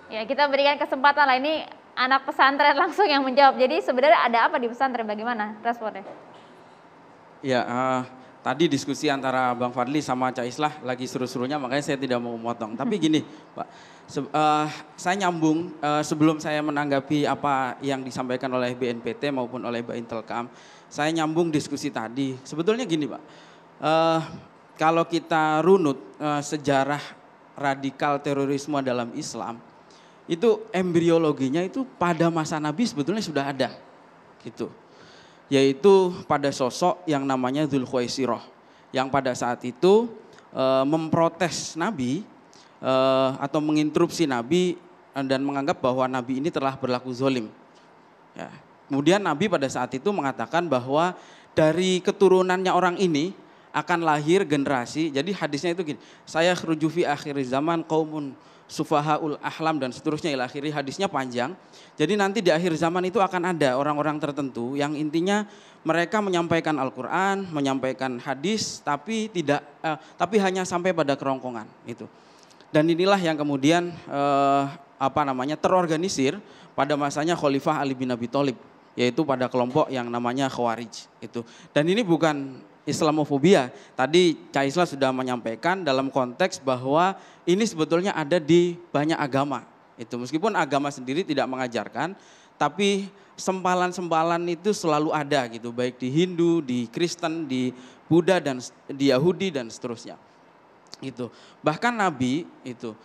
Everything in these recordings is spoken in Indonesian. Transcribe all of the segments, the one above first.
Ya, kita berikan kesempatan lah, ini anak pesantren langsung yang menjawab. Jadi sebenarnya ada apa di pesantren, bagaimana responnya? Ya, tadi diskusi antara Bang Fadli sama Cak Islah lagi seru-serunya, makanya saya tidak mau memotong. Tapi gini, Pak, saya nyambung sebelum saya menanggapi apa yang disampaikan oleh BNPT maupun oleh Mbak Intelkam, saya nyambung diskusi tadi. Sebetulnya gini, Pak, kalau kita runut sejarah radikal terorisme dalam Islam, itu embriologinya itu pada masa Nabi sebetulnya sudah ada, gitu. Yaitu pada sosok yang namanya Dzulkhuwaisirah, yang pada saat itu memprotes Nabi atau menginterupsi Nabi dan menganggap bahwa Nabi ini telah berlaku zalim. Ya. Kemudian Nabi pada saat itu mengatakan bahwa dari keturunannya orang ini akan lahir generasi, jadi hadisnya itu gini, saya khruju fi akhir zaman qaumun sufahaul ahlam dan seterusnya ila akhiri, hadisnya panjang. Jadi nanti di akhir zaman itu akan ada orang-orang tertentu yang intinya mereka menyampaikan Al-Qur'an, menyampaikan hadis tapi hanya sampai pada kerongkongan itu. Dan inilah yang kemudian terorganisir pada masanya Khalifah Ali bin Abi Thalib, yaitu pada kelompok yang namanya Khawarij itu. Dan ini bukan Islamofobia. Tadi Cak Islah sudah menyampaikan dalam konteks bahwa ini sebetulnya ada di banyak agama. Itu meskipun agama sendiri tidak mengajarkan, tapi sempalan-sempalan itu selalu ada gitu, baik di Hindu, di Kristen, di Buddha dan di Yahudi dan seterusnya. Itu. Bahkan Nabi itu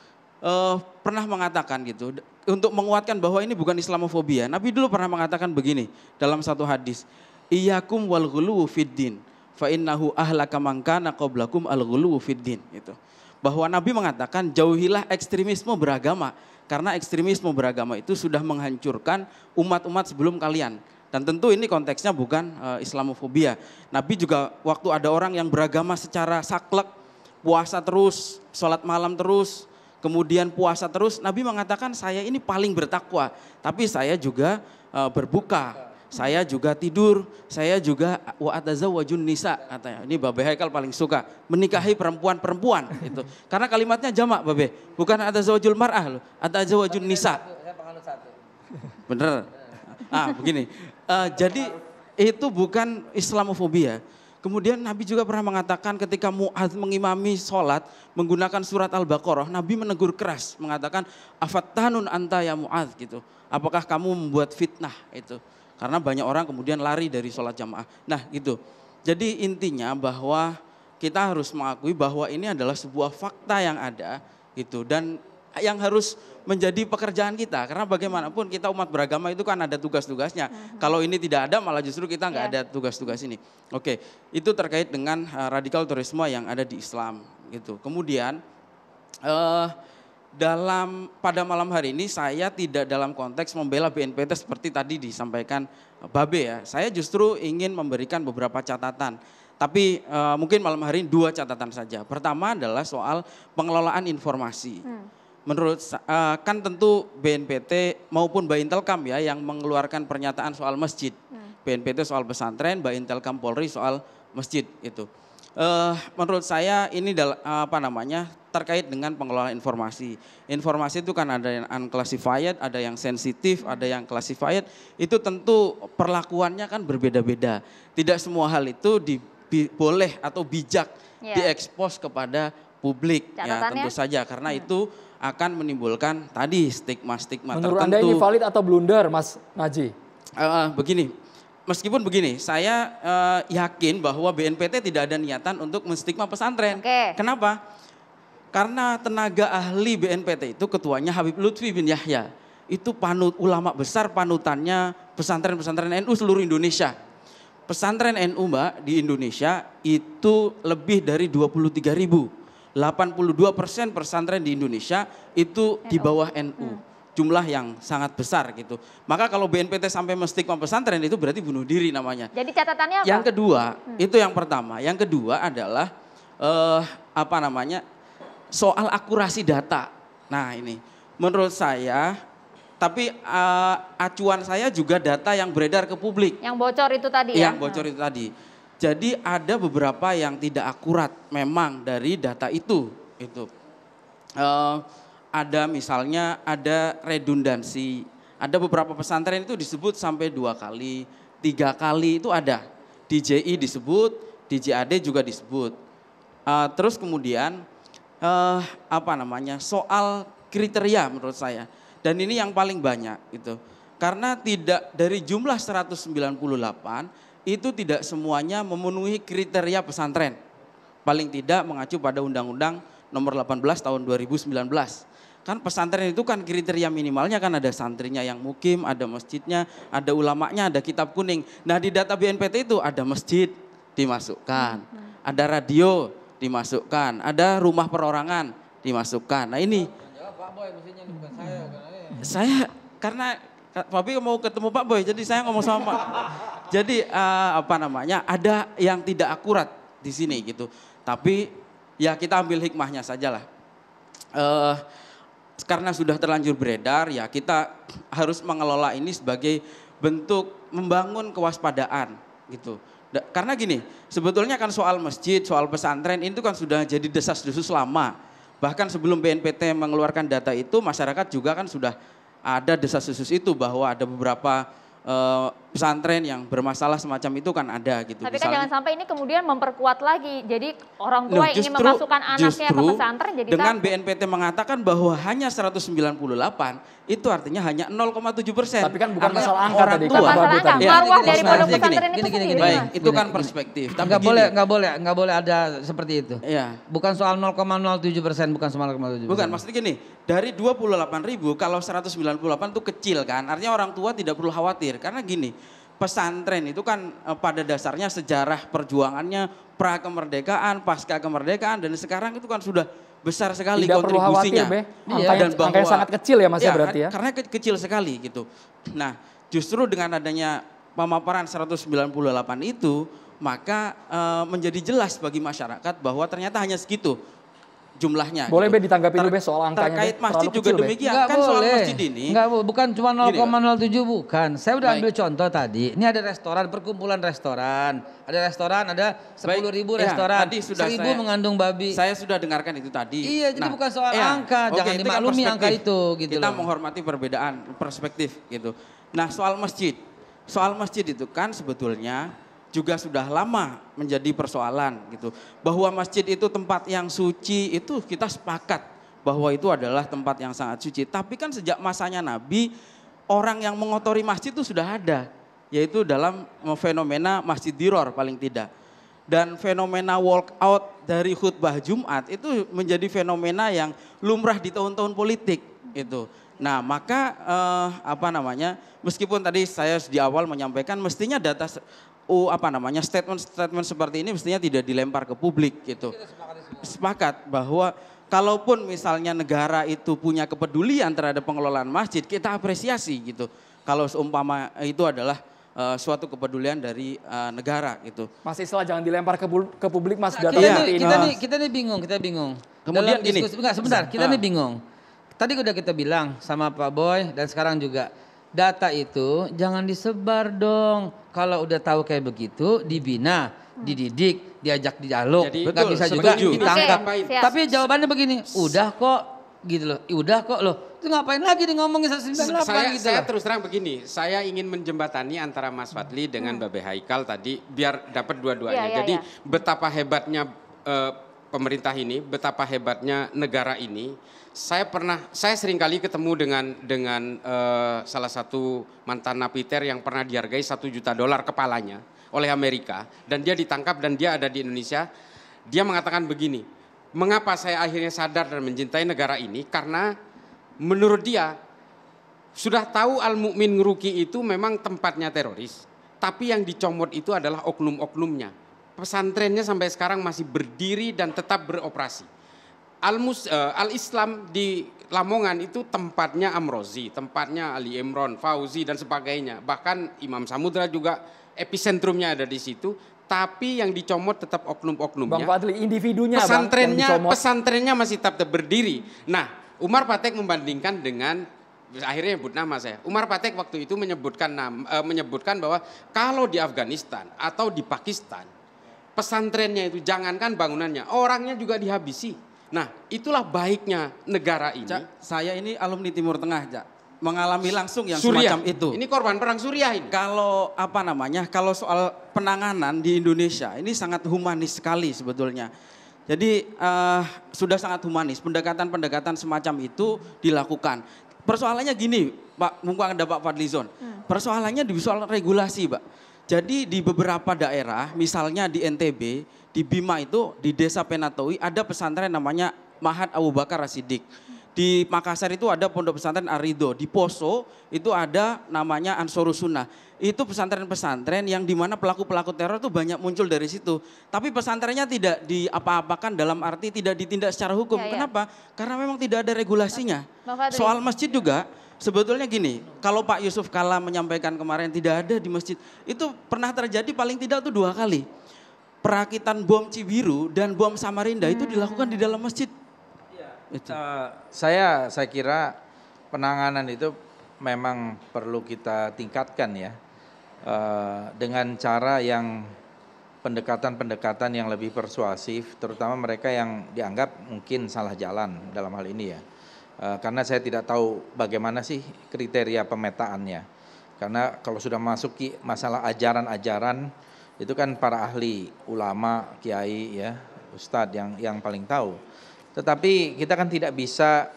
pernah mengatakan gitu, untuk menguatkan bahwa ini bukan Islamofobia. Nabi dulu pernah mengatakan begini dalam satu hadis, Iyyakum wal ghuluwu fiddin fa innahu ahlaka man kana qablakum al-ghuluwu fiddin, itu. Bahwa Nabi mengatakan jauhilah ekstremisme beragama, karena ekstremisme beragama itu sudah menghancurkan umat-umat sebelum kalian. Dan tentu ini konteksnya bukan Islamofobia. Nabi juga waktu ada orang yang beragama secara saklek, puasa terus, sholat malam terus, kemudian puasa terus, Nabi mengatakan saya ini paling bertakwa, tapi saya juga berbuka. Saya juga tidur, saya juga wa atazawwajun nisa, katanya. Ini Babe Haikal paling suka, menikahi perempuan-perempuan itu. Karena kalimatnya jamak, Babe. Bukan atazawwajul mar'ah loh, atazawwajun nisa. Bener. Begini. Jadi itu bukan Islamofobia. Kemudian Nabi juga pernah mengatakan ketika Mu'adz mengimami sholat menggunakan surat Al-Baqarah, Nabi menegur keras mengatakan afattanun anta ya Mu'adz, gitu. Apakah kamu membuat fitnah itu? Karena banyak orang kemudian lari dari sholat jamaah. Nah gitu. Jadi intinya bahwa kita harus mengakui bahwa ini adalah sebuah fakta yang ada gitu. Dan yang harus menjadi pekerjaan kita. Karena bagaimanapun kita umat beragama itu kan ada tugas-tugasnya. Kalau ini tidak ada malah justru kita nggak ada tugas-tugas ini. Oke, itu terkait dengan radikal terorisme yang ada di Islam gitu. Kemudian pada malam hari ini saya tidak dalam konteks membela BNPT seperti tadi disampaikan Babe ya. Saya justru ingin memberikan beberapa catatan. Tapi mungkin malam hari ini 2 catatan saja. Pertama adalah soal pengelolaan informasi. Menurut kan tentu BNPT maupun Mbak Intelkam ya yang mengeluarkan pernyataan soal masjid. BNPT soal pesantren, Mbak Intelkam Polri soal masjid itu. Menurut saya ini terkait dengan pengelolaan informasi. Informasi itu kan ada yang unclassified, ada yang sensitif, ada yang classified. Itu tentu perlakuannya kan berbeda-beda. Tidak semua hal itu boleh atau bijak diekspos kepada publik. Ya tentu saja karena itu akan menimbulkan tadi stigma-stigma tertentu. Menurut Anda ini valid atau blunder, Mas Naji? Meskipun begini, saya yakin bahwa BNPT tidak ada niatan untuk menstigma pesantren. Kenapa? Karena tenaga ahli BNPT itu ketuanya Habib Lutfi bin Yahya. Itu ulama besar panutannya pesantren-pesantren NU seluruh Indonesia. Pesantren NU Mbak di Indonesia itu lebih dari 23.000. 82% pesantren di Indonesia itu di bawah NU. Jumlah yang sangat besar gitu. Maka kalau BNPT sampai menstigma pesantren itu berarti bunuh diri namanya. Jadi catatannya apa? Yang kedua, itu yang pertama. Yang kedua adalah soal akurasi data. Nah ini menurut saya, tapi acuan saya juga data yang beredar ke publik. Yang bocor itu tadi ya? Yang bocor itu tadi. Jadi ada beberapa yang tidak akurat memang dari data itu. ada misalnya ada redundansi. Ada beberapa pesantren itu disebut sampai 2 kali, 3 kali itu ada. Di JI disebut, di JAD juga disebut. Terus kemudian soal kriteria menurut saya. Dan ini yang paling banyak itu. Karena tidak dari jumlah 198 itu tidak semuanya memenuhi kriteria pesantren. Paling tidak mengacu pada Undang-Undang nomor 18 tahun 2019. Kan pesantren itu kan kriteria minimalnya kan ada santrinya yang mukim, ada masjidnya, ada ulamanya, ada kitab kuning. Nah di data BNPT itu ada masjid dimasukkan, ada radio dimasukkan, ada rumah perorangan dimasukkan. Nah ini saya karena Pak Boy mau ketemu Pak Boy, jadi saya ngomong sama Pak. Jadi ada yang tidak akurat di sini gitu. Tapi ya kita ambil hikmahnya sajalah. Karena sudah terlanjur beredar ya kita harus mengelola ini sebagai bentuk membangun kewaspadaan gitu. Karena gini, sebetulnya kan soal masjid, soal pesantren itu kan sudah jadi desas-desus lama. Bahkan sebelum BNPT mengeluarkan data itu masyarakat juga kan sudah ada desas-desus itu bahwa ada beberapa pesantren yang bermasalah semacam itu kan ada gitu. Tapi kan jangan sampai ini kemudian memperkuat lagi. Jadi orang tua yang ingin memasukkan anaknya ke pesantren jadi dengan takut. BNPT mengatakan bahwa hanya 198 itu artinya hanya 0,7%. Tapi kan bukan masalah angka orang tadi. tua. Bukan masalah angka, Ya, marwah dari maksudnya pondok gini, pesantren itu gini, sendiri. Baik, Mas. itu kan perspektif. Tapi Nggak boleh ada seperti itu. Iya. Bukan soal 0,07%, bukan soal 0,07%. Bukan, maksudnya gini, dari 28.000 kalau 198 itu kecil kan, artinya orang tua tidak perlu khawatir. Karena gini, pesantren itu kan pada dasarnya sejarah perjuangannya pra kemerdekaan, pasca kemerdekaan dan sekarang itu kan sudah besar sekali Tidak perlu kontribusinya. khawatir, Dan angkanya sangat kecil ya Mas ya berarti ya. Karena kecil sekali gitu. Nah, justru dengan adanya pemaparan 198 itu maka menjadi jelas bagi masyarakat bahwa ternyata hanya segitu jumlahnya. Boleh gitu. Be ditanggapi dulu Be soal angkanya. Terkait Be, masjid terlalu juga kecil, Be. demikian. Nggak Kan soal boleh. masjid ini. Bukan cuma 0,07 bukan. Saya udah Baik. ambil contoh tadi. Ini ada restoran, perkumpulan restoran. Ada restoran, ada 10.000 Ya, restoran. tadi sudah 1.000 saya- mengandung babi. Saya sudah dengarkan itu tadi. Iya, jadi bukan soal angka. oke, Jangan itu kan dimaklumi perspektif. angka itu gitu Kita loh. menghormati perbedaan perspektif gitu. Nah, soal masjid. Soal masjid itu kan sebetulnya juga sudah lama menjadi persoalan gitu. Bahwa masjid itu tempat yang suci itu kita sepakat bahwa itu adalah tempat yang sangat suci. Tapi kan sejak masanya Nabi, orang yang mengotori masjid itu sudah ada. Yaitu dalam fenomena masjid diror paling tidak. Dan fenomena walk out dari khutbah Jumat itu menjadi fenomena yang lumrah di tahun-tahun politik itu. Nah maka meskipun tadi saya di awal menyampaikan mestinya data statement seperti ini mestinya tidak dilempar ke publik gitu. Sepakat bahwa kalaupun misalnya negara itu punya kepedulian terhadap pengelolaan masjid, kita apresiasi gitu. Kalau seumpama itu adalah suatu kepedulian dari negara gitu. Mas Islah jangan dilempar ke publik Mas data Iya. seperti ini. Kita nih bingung. Kemudian Dalam gini. diskusi, sebentar, kita nih bingung. Tadi udah kita bilang sama Pak Boy dan sekarang juga. Data itu jangan disebar dong. Kalau udah tahu kayak begitu, dibina, dididik, diajak dialog. Jadi, nggak betul, bisa juga setuju. ditangkap. Oke, siap. Tapi jawabannya begini, udah kok gitu loh. Udah kok loh. Itu ngapain lagi nih ngomongin 198 gitu Saya loh. terus terang begini, saya ingin menjembatani antara Mas Fadli dengan Babe Haikal tadi biar dapat dua-duanya. Iya, iya, Jadi iya. betapa hebatnya pemerintah ini, betapa hebatnya negara ini. Saya seringkali ketemu dengan salah satu mantan napiter yang pernah dihargai $1 juta kepalanya oleh Amerika dan dia ditangkap dan dia ada di Indonesia. Dia mengatakan begini, mengapa saya akhirnya sadar dan mencintai negara ini? Karena menurut dia sudah tahu Al-Mu'min Ngeruki itu memang tempatnya teroris, tapi yang dicomot itu adalah oknum-oknumnya. Pesantrennya sampai sekarang masih berdiri dan tetap beroperasi. Al-Islam di Lamongan itu tempatnya Amrozi, tempatnya Ali Imron, Fauzi dan sebagainya. Bahkan Imam Samudra juga episentrumnya ada di situ. Tapi yang dicomot tetap oknum-oknumnya. Bang Fadli individunya Bang yang dicomot. Pesantrennya masih tetap berdiri. Nah, Umar Patek membandingkan dengan akhirnya nyebut nama saya. Umar Patek waktu itu menyebutkan bahwa kalau di Afghanistan atau di Pakistan, pesantrennya itu jangankan bangunannya, orangnya juga dihabisi. Nah, itulah baiknya negara ini. Cak, saya ini alumni Timur Tengah, Cak. Mengalami langsung yang Suriah. semacam itu. Ini korban perang Suriah ini. Kalau kalau soal penanganan di Indonesia ini sangat humanis sekali sebetulnya. Jadi sudah sangat humanis, pendekatan-pendekatan semacam itu dilakukan. Persoalannya gini, Pak, mumpung ada Pak Fadlizon. Persoalannya di soal regulasi, Pak. Jadi di beberapa daerah, misalnya di NTB, di Bima itu, di Desa Penatowi ada pesantren namanya Mahat Abu Bakar As-Siddiq. Di Makassar itu ada pondok pesantren Ar-Ridho. Di Poso itu ada namanya Ansarus Sunnah. Itu pesantren-pesantren yang dimana pelaku-pelaku teror itu banyak muncul dari situ. Tapi pesantrennya tidak diapa-apakan dalam arti tidak ditindak secara hukum. Ya, ya. Kenapa? Karena memang tidak ada regulasinya. Bang Fadli. Soal masjid juga sebetulnya gini, kalau Pak Yusuf Kala menyampaikan kemarin tidak ada di masjid, itu pernah terjadi paling tidak tuh 2 kali. Perakitan bom Cibiru dan bom Samarinda itu dilakukan di dalam masjid. Itu. Saya kira penanganan itu memang perlu kita tingkatkan ya, dengan cara yang pendekatan-pendekatan yang lebih persuasif, terutama mereka yang dianggap mungkin salah jalan dalam hal ini ya. Karena saya tidak tahu bagaimana sih kriteria pemetaannya. Karena kalau sudah masuk masalah ajaran-ajaran itu kan para ahli, ulama, kiai ya, ustadz yang paling tahu. Tetapi kita kan tidak bisa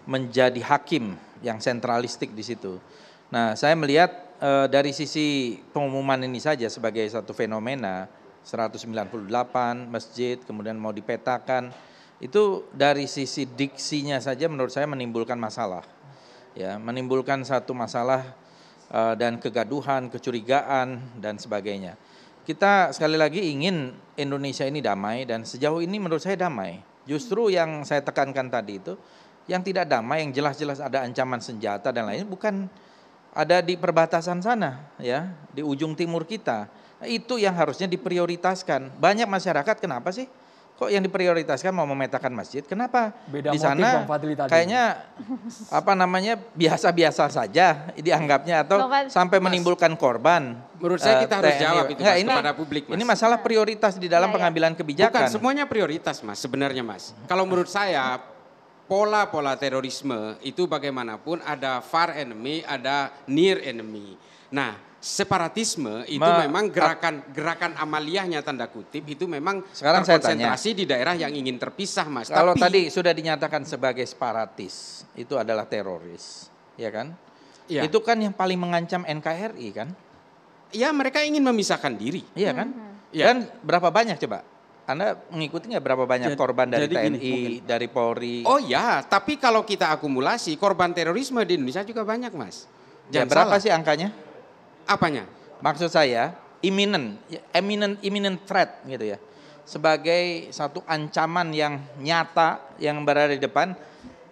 menjadi hakim yang sentralistik di situ. Nah, saya melihat dari sisi pengumuman ini saja sebagai satu fenomena, 198 masjid kemudian mau dipetakan, itu dari sisi diksinya saja menurut saya menimbulkan masalah. Ya, menimbulkan satu masalah dan kegaduhan, kecurigaan dan sebagainya. Kita sekali lagi ingin Indonesia ini damai dan sejauh ini menurut saya damai. Justru yang saya tekankan tadi itu, yang tidak damai, yang jelas-jelas ada ancaman senjata dan lain, bukan ada di perbatasan sana ya, di ujung timur kita. Nah, itu yang harusnya diprioritaskan. Banyak masyarakat kenapa sih kok yang diprioritaskan mau memetakan masjid? Kenapa? Beda di sana Bang Fadli tadi. kayaknya biasa-biasa saja dianggapnya atau sampai menimbulkan korban. Menurut saya kita harus jawab itu Mas, ini, kepada publik Mas. Ini masalah prioritas di dalam pengambilan kebijakan. Bukan semuanya prioritas Mas sebenarnya Mas. Kalau menurut saya pola-pola terorisme itu bagaimanapun ada far enemy, ada near enemy. Nah, separatisme itu memang gerakan amaliyahnya tanda kutip itu memang sekarang saya terkonsentrasi di daerah yang ingin terpisah Mas. Kalau tadi sudah dinyatakan sebagai separatis, itu adalah teroris, ya kan? Ya. Itu kan yang paling mengancam NKRI kan? Ya, mereka ingin memisahkan diri. Iya kan? Ya. Dan berapa banyak coba? Anda mengikuti nggak berapa banyak korban dari TNI, dari Polri? Oh ya, tapi kalau kita akumulasi korban terorisme di Indonesia juga banyak Mas. Jangan berapa sih angkanya? Apanya? Maksud saya imminent threat gitu ya. Sebagai satu ancaman yang nyata yang berada di depan,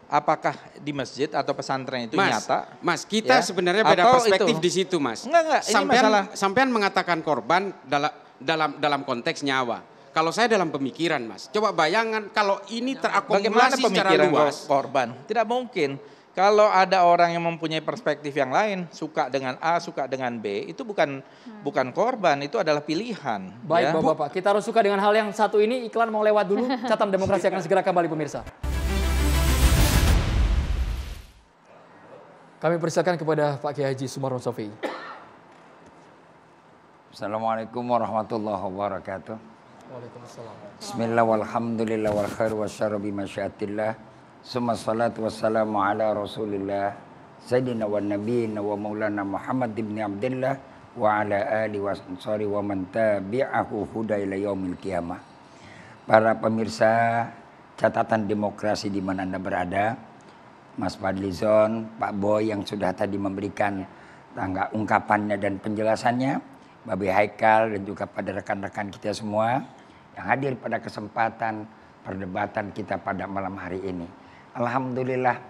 apakah di masjid atau pesantren itu nyata? Mas, kita sebenarnya beda perspektif di situ, Mas. Enggak, ini masalah. Sampean mengatakan korban dalam konteks nyawa. Kalau saya dalam pemikiran, Mas. Coba bayangan kalau ini terakumulasi secara luas. Korban? Tidak mungkin. Kalau ada orang yang mempunyai perspektif yang lain, suka dengan A, suka dengan B, itu bukan korban, itu adalah pilihan. Baik, Bapak-Bapak, kita harus suka dengan hal yang satu ini. Iklan mau lewat dulu, Catatan Demokrasi akan segera kembali pemirsa. Kami persilakan kepada Pak Kiai Haji Sumarno Sofi. Assalamualaikum warahmatullahi wabarakatuh. Waalaikumsalam. Bismillah walhamdulillah wal khair wasyarru bi masyiatillah. Summa salatu wassalamu ala rasulillah Sayyidina wa nabiyina wa maulana Muhammad ibn Abdullah wa ala alihi wa ansari wa man tabi'ahu huda ila yaumil qiyamah. Para pemirsa Catatan Demokrasi di mana Anda berada, Mas Fadlizon, Pak Boy yang sudah tadi memberikan ungkapannya dan penjelasannya, Babe Haikal dan juga pada rekan-rekan kita semua yang hadir pada kesempatan perdebatan kita pada malam hari ini. Alhamdulillah,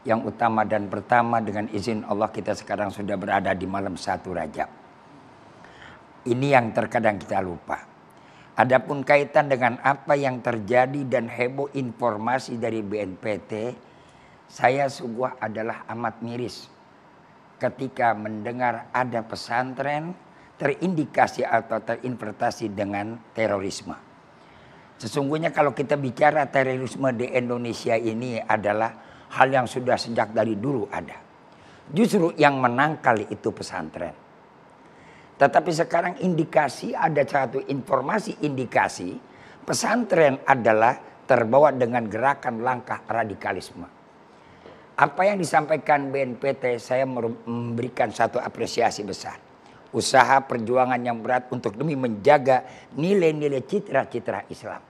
yang utama dan pertama dengan izin Allah kita sekarang sudah berada di malam 1 Rajab. Ini yang terkadang kita lupa. Adapun kaitan dengan apa yang terjadi dan heboh informasi dari BNPT, saya sungguh adalah amat miris ketika mendengar ada pesantren terindikasi atau terinterpretasi dengan terorisme. Sesungguhnya kalau kita bicara terorisme di Indonesia ini adalah hal yang sudah sejak dari dulu ada. Justru yang menangkal itu pesantren. Tetapi sekarang indikasi, ada satu informasi indikasi pesantren adalah terbawa dengan gerakan langkah radikalisme. Apa yang disampaikan BNPT, saya memberikan satu apresiasi besar. Usaha perjuangan yang berat untuk demi menjaga nilai-nilai citra-citra Islam.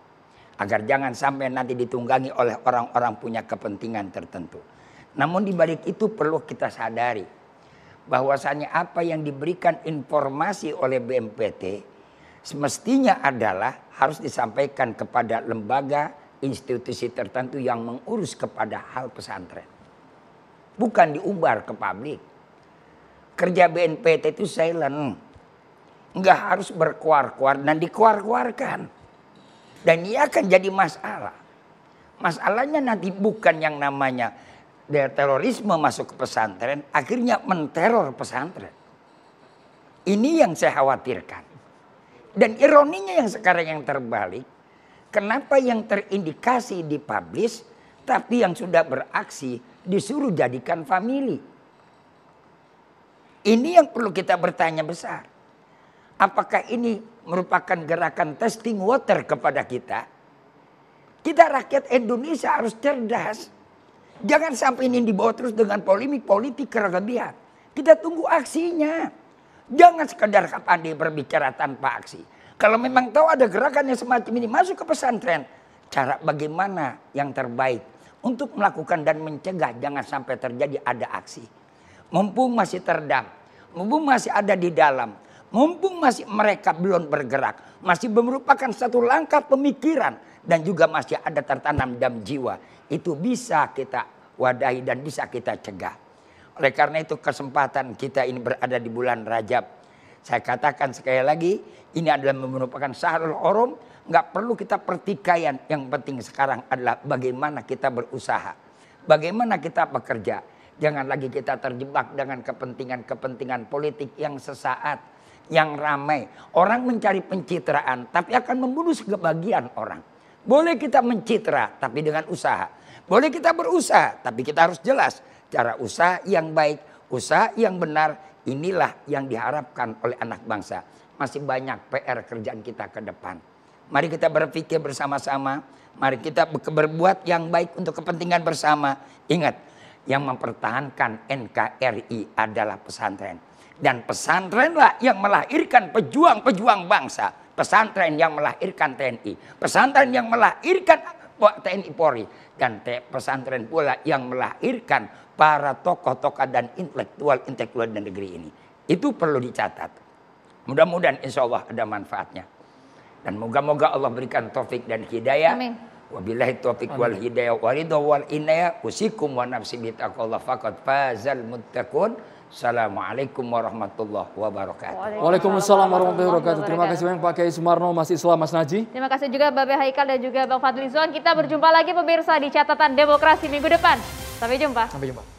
Agar jangan sampai nanti ditunggangi oleh orang-orang punya kepentingan tertentu. Namun di balik itu perlu kita sadari bahwasanya apa yang diberikan informasi oleh BNPT semestinya adalah harus disampaikan kepada lembaga institusi tertentu yang mengurus kepada hal pesantren. Bukan diumbar ke publik. Kerja BNPT itu silent. Enggak harus berkuar-kuar dan dikuar-kuarkan. Dan ini akan jadi masalah. Masalahnya nanti bukan yang namanya terorisme masuk ke pesantren, akhirnya menteror pesantren. Ini yang saya khawatirkan. Dan ironinya yang sekarang yang terbalik, kenapa yang terindikasi dipublish, tapi yang sudah beraksi disuruh jadikan famili. Ini yang perlu kita bertanya besar. Apakah ini merupakan gerakan testing water kepada kita? Kita rakyat Indonesia harus cerdas. Jangan sampai ini dibawa terus dengan polemik politik berlebihan. Kita tunggu aksinya. Jangan sekedar pandai berbicara tanpa aksi. Kalau memang tahu ada gerakan yang semacam ini masuk ke pesantren, cara bagaimana yang terbaik untuk melakukan dan mencegah jangan sampai terjadi ada aksi. Mumpung masih terdam, mumpung masih ada di dalam, mumpung masih mereka belum bergerak, masih merupakan satu langkah pemikiran dan juga masih ada tertanam dalam jiwa, itu bisa kita wadahi dan bisa kita cegah. Oleh karena itu kesempatan kita ini berada di bulan Rajab. Saya katakan sekali lagi, ini adalah merupakan Syahrul Hurum, nggak perlu kita pertikaian. Yang penting sekarang adalah bagaimana kita berusaha, bagaimana kita bekerja. Jangan lagi kita terjebak dengan kepentingan-kepentingan politik yang sesaat, yang ramai. Orang mencari pencitraan, tapi akan membunuh sebagian orang. Boleh kita mencitra, tapi dengan usaha. Boleh kita berusaha, tapi kita harus jelas. Cara usaha yang baik, usaha yang benar, inilah yang diharapkan oleh anak bangsa. Masih banyak PR kerjaan kita ke depan. Mari kita berpikir bersama-sama. Mari kita berbuat yang baik untuk kepentingan bersama. Ingat, yang mempertahankan NKRI adalah pesantren. Dan pesantrenlah yang melahirkan pejuang-pejuang bangsa. Pesantren yang melahirkan TNI. Pesantren yang melahirkan TNI Polri. Dan pesantren pula yang melahirkan para tokoh-tokoh dan intelektual di negeri ini. Itu perlu dicatat. Mudah-mudahan insya Allah ada manfaatnya. Dan moga-moga Allah berikan taufik dan hidayah. Amin. Wabillahi taufiq wal hidayah wa ridha wal inayah. Usikum wa nafsi bitaqallah faqad fazal muttaqun. Assalamualaikum warahmatullahi wabarakatuh. Waalaikumsalam warahmatullahi wabarakatuh. Terima kasih banyak Pak Kiai Sumarno, Mas Islam, Mas Naji. Terima kasih juga Babe Haikal dan juga Bang Fadlizon. Kita berjumpa lagi pemirsa di catatan demokrasi minggu depan. Sampai jumpa. Sampai jumpa.